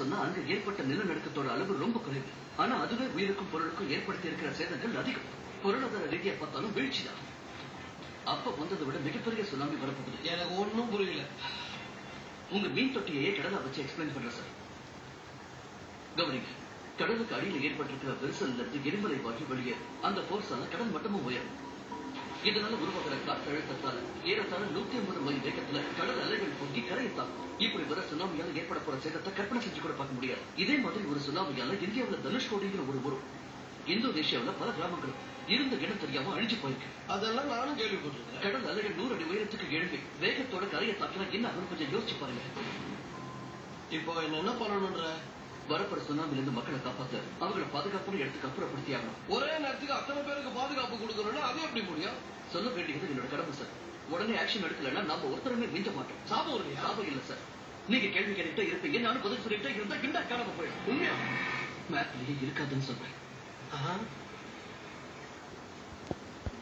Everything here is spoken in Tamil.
சொன்னா அங்க ஏற்பட்ட நிலநடுக்கத்தோட அளவு ரொம்ப குறைவு. ஆனா அதுவே உயிருக்கும் பொருளுக்கும் ஏற்படுத்தி இருக்கிற சேதங்கள் அதிகம். பொருளாதார ரீதியா பார்த்தாலும் வீழ்ச்சிதான். அப்ப வந்ததை விட மிகப்பெரிய சுனாமி வரப்போகுது. எனக்கு ஒன்னும் புரியல. உங்க மீன் தொட்டியையே கடலா வச்சு எக்ஸ்பிளைன் பண்றேன் சார். கவனிங்க, கடலுக்கு அடியில் ஏற்பட்டிருக்கிற விரிசல்ல இருந்து எரிமலை வாங்கி வெளியே அந்த போர்ஸால கடல் மட்டமும் உயரும். இதனால உருவாகிற காற்றழுத்தத்தால ஏறத்தாழ 150 மைல் வேகத்துல கடல் அலைகள் பொங்கி கரையை தாக்கும். இப்படி வர சுனாமியால ஏற்பட போற சேதத்தை கற்பனை செஞ்சு கூட பார்க்க முடியாது. இதே மாதிரி ஒரு சுனாமியால இந்தியாவில் தனுஷ்கோடிங்கிற ஒரு ஊரும் இந்தோனேஷியாவில் பல கிராமங்களும் இருந்த இடம் தெரியாம அழிஞ்சு போயிருக்கு. அதெல்லாம் நானும் கேள்விப்பட்டிருக்கேன். கடல் அலைகள் 100 அடி உயரத்துக்கு எழும்பி வேகத்தோட கரையை தாக்கினா என்ன ஆகும் கொஞ்சம் யோசிச்சு பாருங்க. இப்போ என்ன பண்ணணும்ன்ற? வரப்போற சுனாமில இருந்து மக்களை காப்பாத்த அவங்களை பாதுகாப்பான இடத்துக்கு அப்புறப்படுத்தி ஆகணும். ஒரே நேரத்துக்கு அத்தனை பேருக்கு பாதுகாப்பு கொடுக்கணும்னா அது எப்படி முடியும்? சொல்ல வேண்டியது என்னோட கடமை சார். உடனே ஆக்ஷன் எடுக்கலன்னா நாம ஒருத்தருமே மிஞ்ச மாட்டோம். சாபம் ஒரு சாபம் இல்ல சார். நீங்க கேள்வி கேட்டுட்டே இருப்பீங்க, நானும் பதில் சொல்லிட்டே இருந்தா கிண்டா காணாம போயிடும். உண்மையா மேப்லயே இருக்காதுன்னு சொல்றேன்.